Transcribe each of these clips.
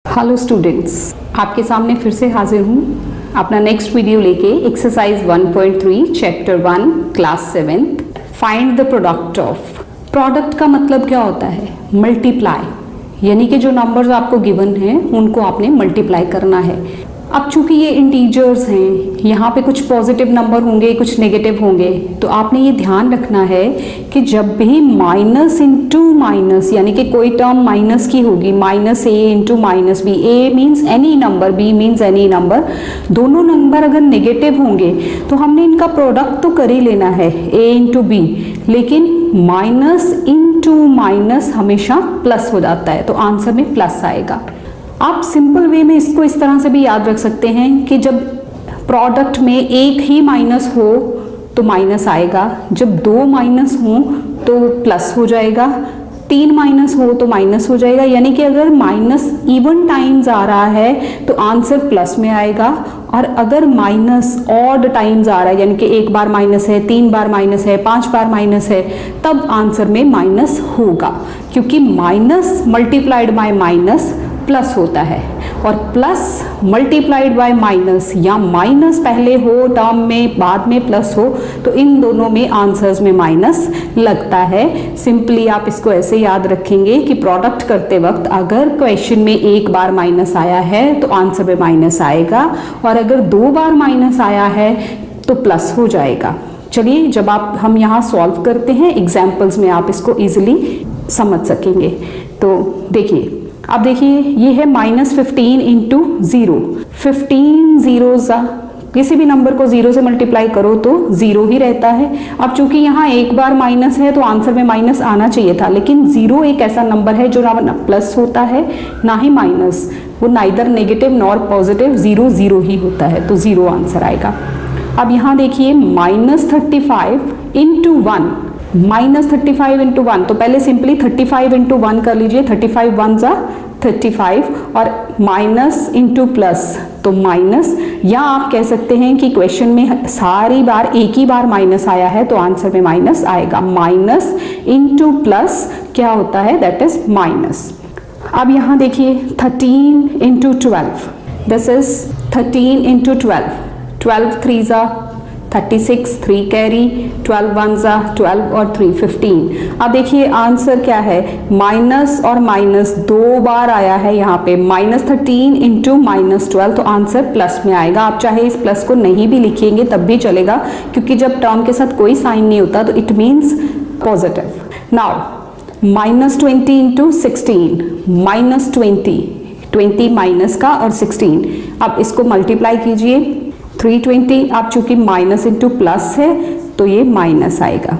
Hello students, आपके सामने फिर से हाजिर हूँ अपना नेक्स्ट वीडियो लेके। Exercise 1.3 chapter 1 class 7th। Find the product of. Product का मतलब क्या होता है? मल्टीप्लाई, यानी कि जो नंबर्स आपको गिवन हैं उनको आपने मल्टीप्लाई करना है। अब चूंकि ये इंटीजर्स हैं, यहाँ पे कुछ पॉजिटिव नंबर होंगे, कुछ नेगेटिव होंगे, तो आपने ये ध्यान रखना है कि जब भी माइनस इंटू माइनस, यानी कि कोई टर्म माइनस की होगी, minus A into minus B, A means any number, B means any number, दोनों नंबर अगर नेगेटिव होंगे तो हमने इनका प्रोडक्ट तो कर ही लेना है, ए इंटू बी, लेकिन माइनस इंटू माइनस हमेशा प्लस हो जाता है, तो आंसर में प्लस आएगा। आप सिंपल वे में इसको इस तरह से भी याद रख सकते हैं कि जब प्रोडक्ट में एक ही माइनस हो तो माइनस आएगा, जब दो माइनस हो तो प्लस हो जाएगा, तीन माइनस हो तो माइनस हो जाएगा। यानी कि अगर माइनस इवन टाइम्स आ रहा है तो आंसर प्लस में आएगा, और अगर माइनस ऑड टाइम्स आ रहा है, यानी कि एक बार माइनस है, तीन बार माइनस है, पांच बार माइनस है, तब आंसर में माइनस होगा, क्योंकि minus multiplied by minus plus होता है, और प्लस मल्टीप्लाइड बाय माइनस या माइनस पहले हो टर्म में बाद में प्लस हो, तो इन दोनों में आंसर्स में माइनस लगता है। सिंपली आप इसको ऐसे याद रखेंगे कि प्रोडक्ट करते वक्त अगर क्वेश्चन में एक बार माइनस आया है तो आंसर में माइनस आएगा, और अगर दो बार माइनस आया है तो प्लस हो जाएगा। चलिए, जब हम यहाँ सॉल्व करते हैं एग्जाम्पल्स में आप इसको इजिली समझ सकेंगे। तो देखिए, अब देखिए ये है -15 इंटू 0। 15 जीरोज़, किसी भी नंबर को 0 से मल्टीप्लाई करो तो 0 ही रहता है। अब चूंकि यहाँ एक बार माइनस है तो आंसर में माइनस आना चाहिए था, लेकिन 0 एक ऐसा नंबर है जो ना प्लस होता है ना ही माइनस, वो नाइदर नेगेटिव नॉर पॉजिटिव, 0 0 ही होता है, तो 0 आंसर आएगा। अब यहाँ देखिए -35 इंटू 1, -35 इंटू 1, तो पहले सिंपली 35 इंटू 1 कर लीजिए, 35 1 जा 35, और माइनस इंटू प्लस तो माइनस, या आप कह सकते हैं कि क्वेश्चन में सारी बार एक ही बार माइनस आया है तो आंसर में माइनस आएगा। माइनस इंटू प्लस क्या होता है? That is minus. अब यहाँ देखिए 13 इंटू 12, दिस इज 13 इंटू 12, 12 3 जा 36, 3 कैरी, 12 1 जा 12 और 3 15। अब देखिए आंसर क्या है? माइनस और माइनस दो बार आया है यहाँ पे, -13 इंटू -12, तो आंसर प्लस में आएगा। आप चाहे इस प्लस को नहीं भी लिखेंगे तब भी चलेगा, क्योंकि जब टर्म के साथ कोई साइन नहीं होता तो it means positive. Now -20 into 16, -20, 20 minus का और 16, अब इसको मल्टीप्लाई कीजिए 320। अब चूंकि माइनस इंटू प्लस है तो ये माइनस आएगा।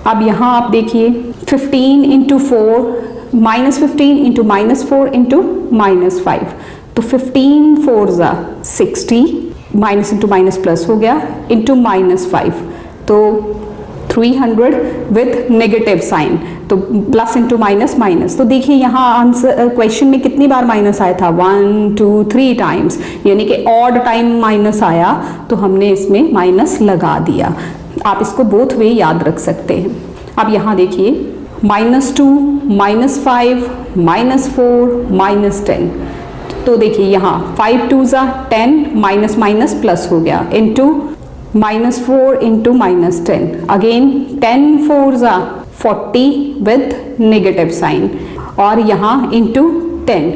अब यहाँ आप देखिए 15 इंटू 4, -15 इंटू -4 इंटू -5, तो 15 4 जा 60, माइनस इंटू माइनस प्लस हो गया, इंटू -5, तो 300 विथ नेगेटिव साइन, तो प्लस इंटू माइनस माइनस। तो देखिए यहाँ आंसर क्वेश्चन में कितनी बार माइनस आया था? 1 2 3 टाइम्स, यानी कि ऑड टाइम माइनस आया तो हमने इसमें माइनस लगा दिया। आप इसको बोथ वे याद रख सकते हैं। अब यहाँ देखिए -2, -5, -4, -10, तो देखिए यहाँ 5 2 जा 10, माइनस माइनस प्लस हो गया, इंटू -4 इंटू -10, अगेन 10 4 जा 40 विथ नेगेटिव साइन, और यहाँ इंटू 10,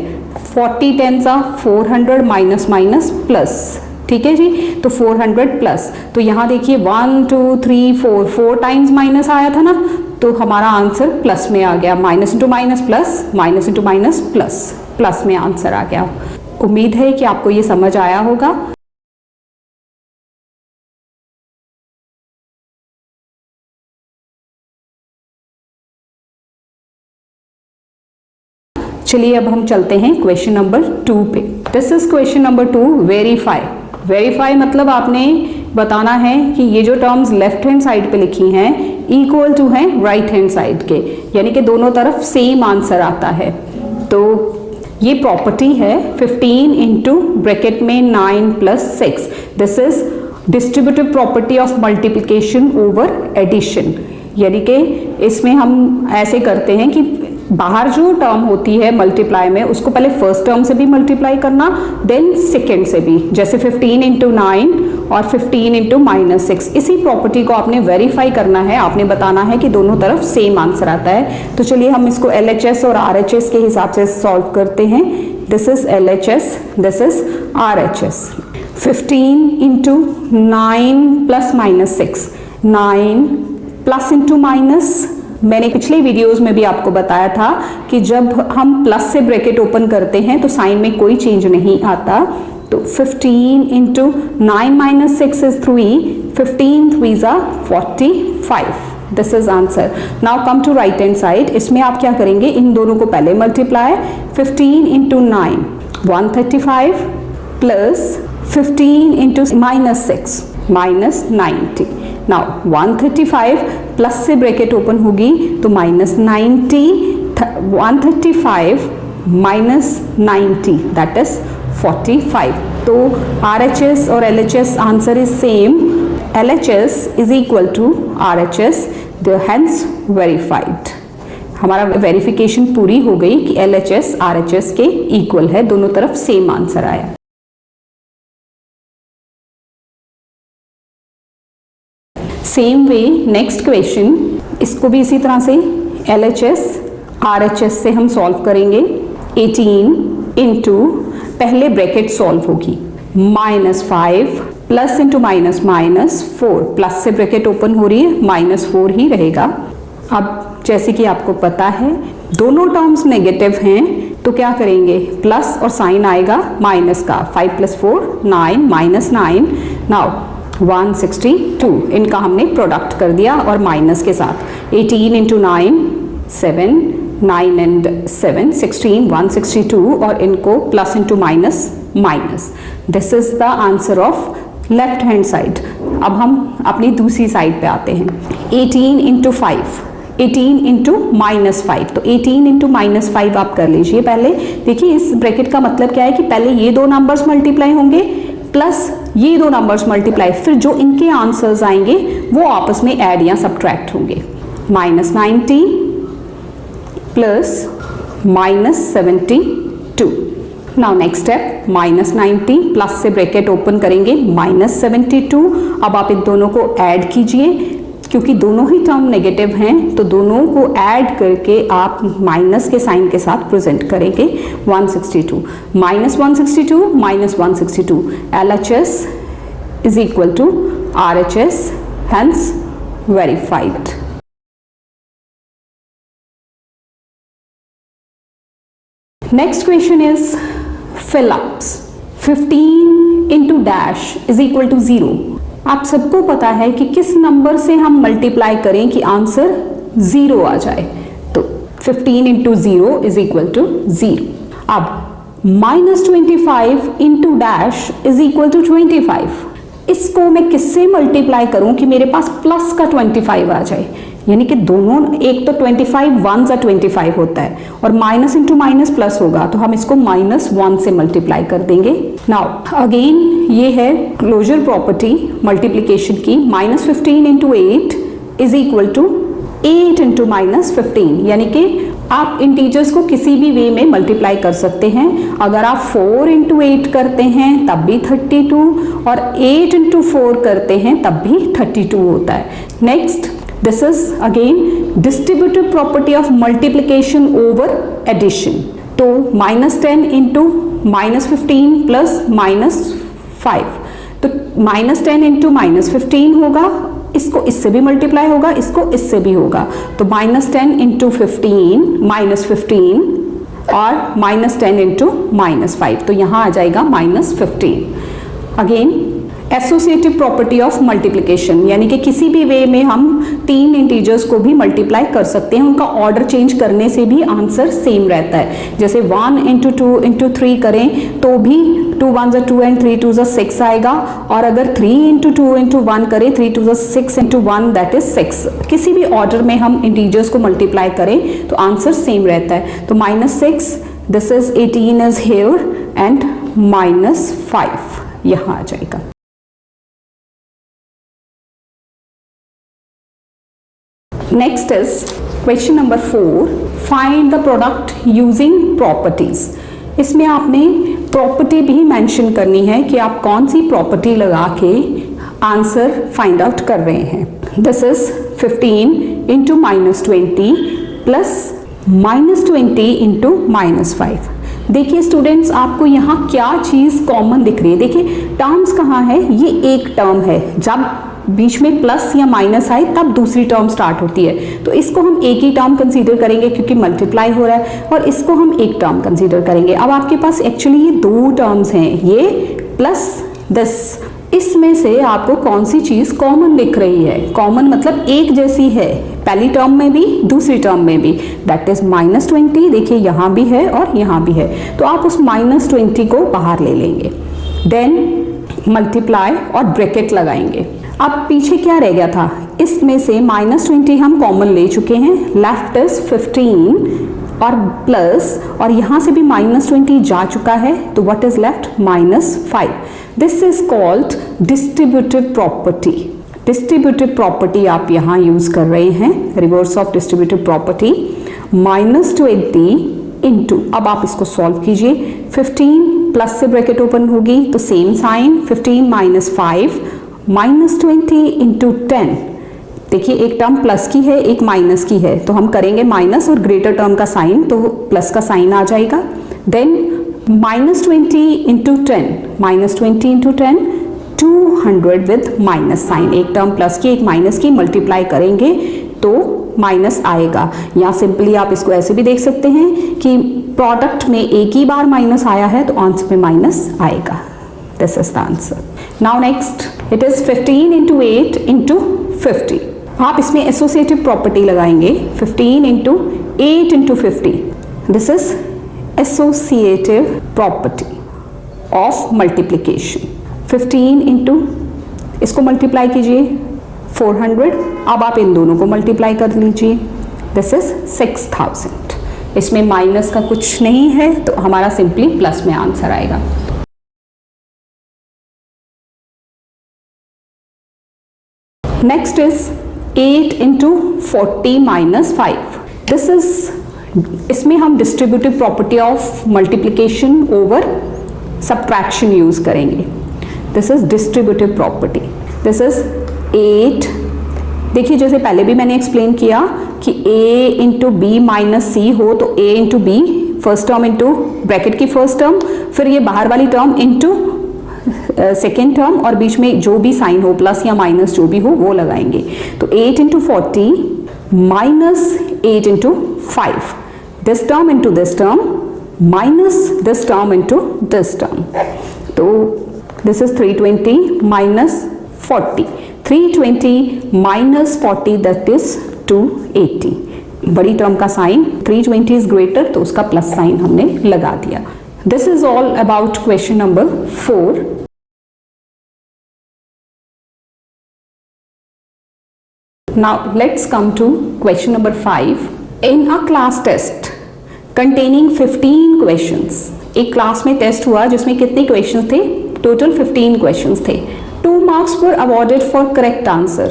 40 10 जा 400, माइनस माइनस प्लस, ठीक है जी, तो 400 प्लस। तो यहाँ देखिए 1 2 3 4 टाइम्स माइनस आया था ना, तो हमारा आंसर प्लस में आ गया। Minus into minus plus, minus into minus plus, plus में आंसर आ गया। उम्मीद है कि आपको ये समझ आया होगा। चलिए अब हम चलते हैं क्वेश्चन नंबर 2 पे। This is question number 2, verify. Verify मतलब आपने बताना है कि ये जो टर्म्स लेफ्ट हैंड साइड पे लिखी हैं इक्वल टू हैं राइट हैंड साइड के, यानी कि दोनों तरफ सेम आंसर आता है। तो ये प्रॉपर्टी है 15 इंटू ब्रैकेट में 9 + 6, this is distributive property of multiplication over addition, यानी कि इसमें हम ऐसे करते हैं कि बाहर जो टर्म होती है मल्टीप्लाई में उसको पहले फर्स्ट टर्म से भी मल्टीप्लाई करना, देन सेकेंड से भी, जैसे 15 इंटू 9 और 15 इंटू -6। इसी प्रॉपर्टी को आपने वेरीफाई करना है, आपने बताना है कि दोनों तरफ सेम आंसर आता है। तो चलिए हम इसको LHS और RHS के हिसाब से सॉल्व करते हैं। This is LHS, this is RHS। 15 into 9 plus -6, 9 plus into minus, मैंने पिछले वीडियोस में भी आपको बताया था कि जब हम प्लस से ब्रैकेट ओपन करते हैं तो साइन में कोई चेंज नहीं आता। तो 15 into 9 minus 6 is 3, 15 3s are 45। This is answer. Now come to right hand side. इसमें आप क्या करेंगे, इन दोनों को पहले multiply, 15 into 9 135 plus 15 into -6 -90। Now 135 plus से ब्रैकेट ओपन होगी तो -90, 135 -90 दैट इज 45। तो RHS और LHS answer is same. LHS is equal to RHS, hence verified. हमारा वेरिफिकेशन पूरी हो गई कि LHS RHS के इक्वल है, दोनों तरफ सेम आंसर आया। सेम वे नेक्स्ट क्वेश्चन, इसको भी इसी तरह से LHS RHS से हम सॉल्व करेंगे। 18 इंटू, पहले ब्रैकेट सॉल्व होगी, -5 प्लस इंटू -4, प्लस से ब्रैकेट ओपन हो रही है, -4 ही रहेगा। अब जैसे कि आपको पता है दोनों टर्म्स नेगेटिव हैं तो क्या करेंगे, प्लस और साइन आएगा माइनस का, 5 + 4 9 -9। नाउ 162, इनका हमने प्रोडक्ट कर दिया और माइनस के साथ। 18 इंटू 9 7, 9 एंड 7 16, 162 और इनको plus into minus minus. This is the answer of left hand side. अब हम अपनी दूसरी साइड पे आते हैं। 18 इंटू 5, 18 इंटू -5, तो 18 इंटू -5 आप कर लीजिए पहले। देखिए इस ब्रैकेट का मतलब क्या है कि पहले ये दो नंबर्स मल्टीप्लाई होंगे प्लस ये दो नंबर्स मल्टीप्लाई, फिर जो इनके आंसर्स आएंगे वो आपस में ऐड या सब्ट्रैक्ट होंगे। -90 plus -72। Now next step, -90 plus से ब्रैकेट ओपन करेंगे, -72। अब आप इन दोनों को ऐड कीजिए, क्योंकि दोनों ही टर्म नेगेटिव हैं तो दोनों को ऐड करके आप माइनस के साइन के साथ प्रेजेंट करेंगे। 162 -162 -162, LHS is equal to RHS, hence verified। Next question is fill-ups। 15 into dash is equal to 0। आप सबको पता है कि किस नंबर से हम मल्टीप्लाई करें कि आंसर 0 आ जाए, तो 15 इंटू 0 इज इक्वल टू 0। अब -25 into dash is equal to 25, इसको मैं किससे मल्टीप्लाई करूं कि मेरे पास प्लस का 25 आ जाए, यानी कि दोनों, एक तो 25 1 सा 25 होता है और माइनस इंटू माइनस प्लस होगा तो हम इसको -1 से मल्टीप्लाई कर देंगे। नाउ अगेन ये है क्लोजर प्रॉपर्टी मल्टीप्लिकेशन की। -15 into 8 is equal to 8 into -15, यानी कि आप इंटीजर्स को किसी भी वे में मल्टीप्लाई कर सकते हैं। अगर आप 4 इंटू 8 करते हैं तब भी 32 और 8 इंटू 4 करते हैं तब भी 32 होता है। Next, this is again distributive property of multiplication over addition। तो -10 इंटू -15 प्लस -5, तो -10 इंटू -15 होगा, इसको इससे भी मल्टीप्लाई होगा, इसको इससे भी होगा, तो -10 इंटू 15 -15 और -10 इंटू -5, तो यहाँ आ जाएगा -15। Again associative property of multiplication, यानी कि किसी भी वे में हम तीन इंटीजर्स को भी मल्टीप्लाई कर सकते हैं, उनका ऑर्डर चेंज करने से भी आंसर सेम रहता है। जैसे 1 इंटू 2 इंटू 3 करें तो भी 2 1 ज़ा 2 एंड 3 2 ज़ा 6 आएगा, और अगर 3 इंटू 2 इंटू 1 करें 3 2 ज़ा 6 इंटू 1 दैट इज 6। किसी भी ऑर्डर में हम इंटीजर्स को मल्टीप्लाई करें तो आंसर सेम रहता है। तो -6, this is 18 is here and -5 यहाँ आ जाएगा। Next is question number 4, find the product using properties. इसमें आपने प्रॉपर्टी भी मेंशन करनी है कि आप कौन सी प्रॉपर्टी लगा के आंसर फाइंड आउट कर रहे हैं। This is 15 into -20 plus -20 into -5। देखिए स्टूडेंट्स, आपको यहाँ क्या चीज़ कॉमन दिख रही है? देखिए टर्म्स कहाँ है, ये एक टर्म है, जब बीच में प्लस या माइनस आए तब दूसरी टर्म स्टार्ट होती है, तो इसको हम एक ही टर्म कंसीडर करेंगे क्योंकि मल्टीप्लाई हो रहा है, और इसको हम एक टर्म कंसीडर करेंगे। अब आपके पास एक्चुअली ये दो टर्म्स हैं, ये प्लस दिस। इसमें से आपको कौन सी चीज़ कॉमन दिख रही है? कॉमन मतलब एक जैसी है, पहली टर्म में भी दूसरी टर्म में भी, दैट इज -20। देखिए यहाँ भी है और यहाँ भी है, तो आप उस -20 को बाहर ले लेंगे, देन मल्टीप्लाई और ब्रैकेट लगाएंगे। अब पीछे क्या रह गया था? इसमें से -20 हम कॉमन ले चुके हैं, लेफ्ट इज 15 और प्लस, और यहाँ से भी -20 जा चुका है, तो what is left? -5। This is called distributive property. Distributive property आप यहाँ यूज कर रहे हैं, reverse of distributive property. -20 into, अब आप इसको सॉल्व कीजिए, 15 प्लस से ब्रैकेट ओपन होगी तो सेम साइन, 15 -5 -20 इंटू 10। देखिए एक टर्म प्लस की है, एक माइनस की है, तो हम करेंगे माइनस और ग्रेटर टर्म का साइन, तो प्लस का साइन आ जाएगा। Then -20 into 10, -20 into 10, 200 with minus sign. एक टर्म प्लस की एक माइनस की, मल्टीप्लाई करेंगे तो माइनस आएगा। या सिंपली आप इसको ऐसे भी देख सकते हैं कि प्रोडक्ट में एक ही बार माइनस आया है तो आंसर में माइनस आएगा। This is the answer. Now next, it is 15 into 8 into 50। आप इसमें एसोसिएटिव प्रॉपर्टी लगाएंगे, 15 into 8 into 50। This is associative property of multiplication. 15 into, इसको मल्टीप्लाई कीजिए 400, अब आप इन दोनों को मल्टीप्लाई कर लीजिए, दिस इज 6000। इसमें माइनस का कुछ नहीं है तो हमारा सिंपली प्लस में आंसर आएगा। Next is 8 into 40 minus 5. This is, इसमें हम distributive property of multiplication over subtraction use करेंगे। This is distributive property. This is 8, देखिए जैसे पहले भी मैंने एक्सप्लेन किया कि a into b minus c हो तो a into b, first term into bracket की फर्स्ट टर्म, फिर ये बाहर वाली टर्म इंटू सेकेंड टर्म, और बीच में जो भी साइन हो, प्लस या माइनस जो भी हो वो लगाएंगे। तो 8 into 40 minus 8 into 5, this term into this term minus this term into this term, तो this is 320 minus 40, 320 minus 40 that is 280। बड़ी टर्म का साइन 320 इज ग्रेटर तो उसका प्लस साइन हमने लगा दिया। This is all about question number 4. Now let's come to question number 5. In a class test containing 15 questions, एक class में test हुआ जिसमें कितने क्वेश्चंस थे? टोटल 15 क्वेश्चंस थे। 2 marks were awarded for correct answer.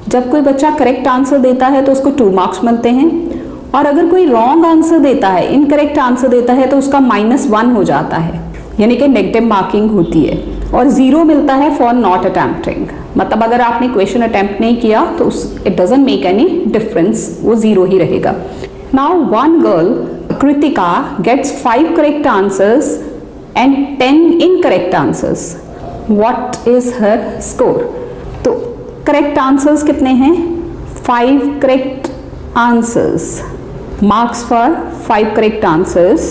जब कोई बच्चा करेक्ट आंसर देता है तो उसको 2 marks मिलते हैं, और अगर कोई रॉन्ग आंसर देता है, इनकरेक्ट आंसर देता है तो उसका -1 हो जाता है, यानी कि नेगेटिव मार्किंग होती है, और 0 मिलता है फॉर नॉट अटेम्प्टिंग। मतलब अगर आपने क्वेश्चन अटेम्प्ट नहीं किया तो it doesn't make any difference, वो 0 ही रहेगा। Now one girl Kritika gets 5 correct answers and 10 incorrect answers, what is her score? तो करेक्ट आंसर्स कितने हैं? 5 correct answers, marks for 5 correct answers,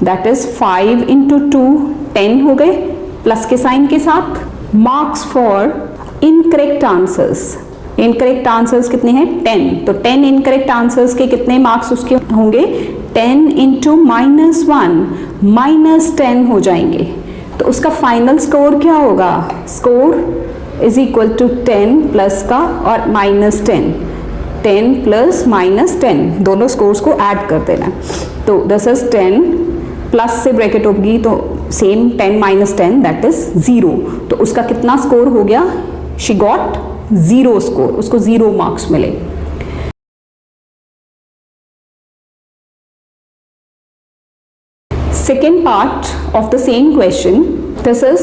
that is 5 into 2 10 हो गए प्लस के साइन के साथ। marks for incorrect answers, incorrect answers कितने हैं? 10, तो 10 incorrect answers के कितने मार्क्स उसके होंगे? 10 into -1 -10 हो जाएंगे, तो उसका फाइनल स्कोर क्या होगा? Score is equal to 10 plus का और -10, 10 प्लस -10 दोनों स्कोर्स को ऐड कर देना। तो दिस इज 10 प्लस से ब्रैकेट होगी तो सेम 10 - 10 दैट इज 0, तो उसका कितना स्कोर हो गया? शी गॉट 0 स्कोर, उसको 0 मार्क्स मिले। second part of the same question. This is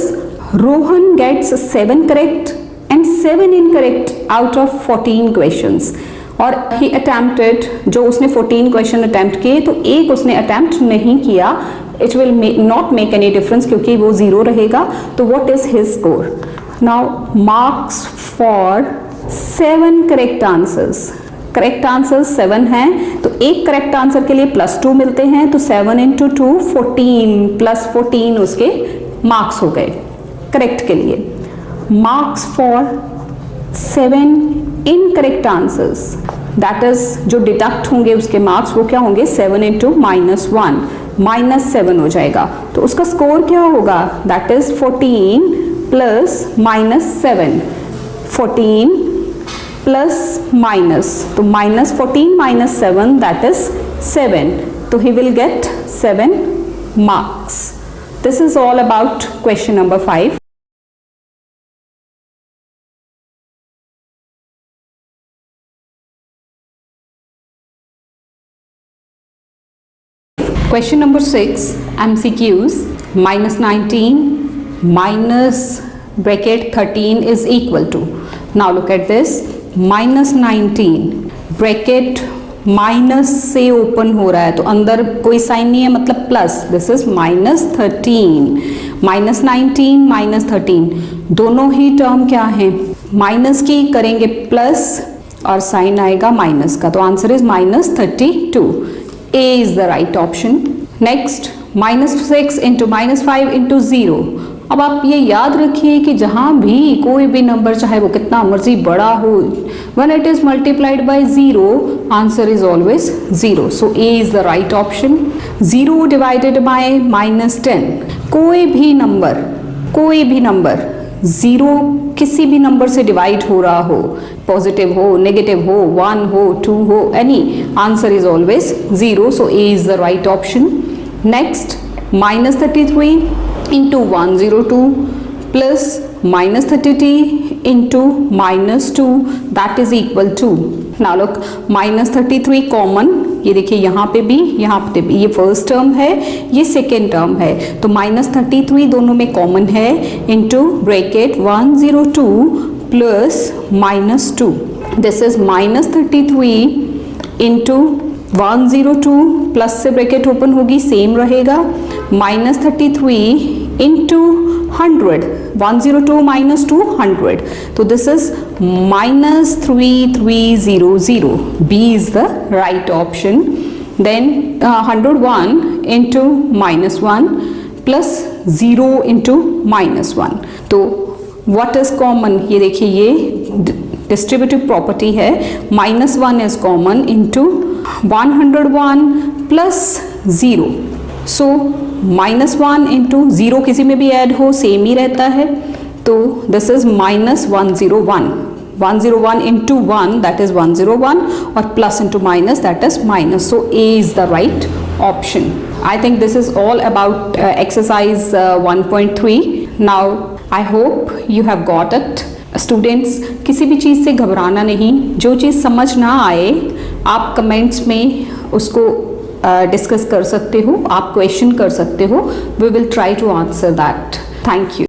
Rohan gets 7 correct and 7 incorrect out of 14 questions. और he attempted, जो उसने 14 क्वेश्चन अटैम्प्ट किए तो एक उसने अटैम्प्ट नहीं किया. It will not make any difference क्योंकि वो जीरो रहेगा. तो what is his score? Now marks for 7 correct answers. Correct answers 7 हैं तो एक करेक्ट आंसर के लिए +2 मिलते हैं. तो 7 × 2 14 + 14 उसके मार्क्स हो गए करेक्ट के लिए. Marks for 7 incorrect answers, that is जो डिडक्ट होंगे उसके मार्क्स वो क्या होंगे 7 × -1 -7 हो जाएगा. तो उसका स्कोर क्या होगा? That is 14 + -7. 14 प्लस माइनस, तो -14 - 7 दैट इज 7. तो he will get 7 marks. This is all about question number 5. Question number 6, MCQs. -19 minus bracket 13 is equal to. Now look at this. -19 bracket minus से open हो रहा है तो अंदर कोई sign नहीं है मतलब प्लस. This is -13. -19 -13 दोनों ही टर्म क्या है? माइनस की करेंगे प्लस और साइन आएगा माइनस का. तो answer is -32. A is the right option. Next, -6 × -5 × 0. अब आप ये याद रखिए कि जहाँ भी कोई भी नंबर चाहे वो कितना मर्जी बड़ा हो, when it is multiplied by 0, answer is always 0. So A is the right option. 0 divided by -10. कोई भी नंबर 0 किसी भी नंबर से डिवाइड हो रहा हो, पॉजिटिव हो, नेगेटिव हो, 1 हो, 2 हो, any, answer is always 0. So A is the right option. Next, -33 × 102 plus -30t × -2 that is equal to. Now look, -33 common, ये देखिए यहाँ पे भी ये फर्स्ट टर्म है, ये सेकेंड टर्म है. तो -33 दोनों में कॉमन है into bracket 102 plus -2. This is -33 × 102 plus से ब्रैकेट ओपन होगी सेम रहेगा. -33 × 100, 102 - 200. तो this is -3300. B is the right option. Then 101 × -1 plus 0 × -1. तो what is common? ये देखिए ये डिस्ट्रीब्यूटिव प्रॉपर्टी है. -1 is common into 101 plus 0. So -1 × 0 किसी में भी ऐड हो सेम ही रहता है. तो दिस इज -101. 101 × 1 that is 101 और plus into minus that is minus. So A is the right option. I think this is all about exercise 1.3. Now I hope you have got it. Students, किसी भी चीज़ से घबराना नहीं. जो चीज़ समझ ना आए आप कमेंट्स में उसको डिस्कस कर सकते हो, आप क्वेश्चन कर सकते हो. We will try to answer that. Thank you.